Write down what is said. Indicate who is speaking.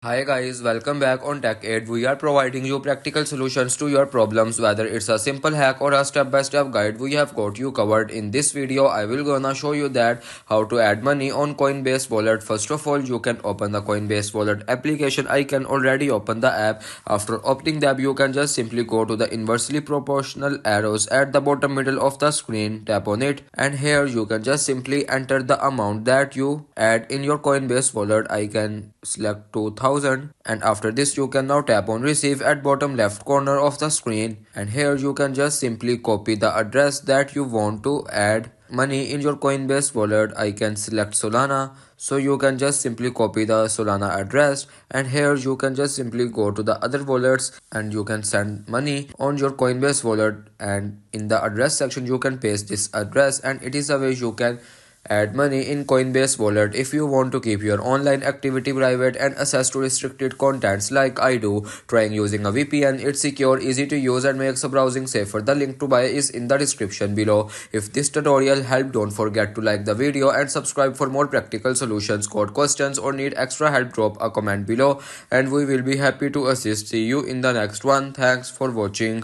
Speaker 1: Hi guys, welcome back on Tech Aid. We are providing you practical solutions to your problems, whether it's a simple hack or a step-by-step guide. We have got you covered. In this video, I will gonna show you that how to add money on Coinbase wallet. First of all, you can open the Coinbase wallet application. I can already open the app. After opening the app, you can just simply go to the inversely proportional arrows at the bottom middle of the screen. Tap on it, and here you can just simply enter the amount that you add in your Coinbase wallet. I can select 2000, and after this you can now tap on receive at bottom left corner of the screen, and here you can just simply copy the address that you want to add money in your Coinbase wallet. I can select Solana, so you can just simply copy the Solana address, and here you can just simply go to the other wallets and you can send money on your Coinbase wallet, and in the address section you can paste this address, and it is a way you can add money in Coinbase wallet. If you want to keep your online activity private and access to restricted contents like I do, trying using a VPN. It's secure, easy to use and makes the browsing safer. The link to buy is in the description below. If this tutorial helped, don't forget to like the video and subscribe for more practical solutions. Got questions or need extra help, drop a comment below and we will be happy to assist. See you in the next one. Thanks for watching.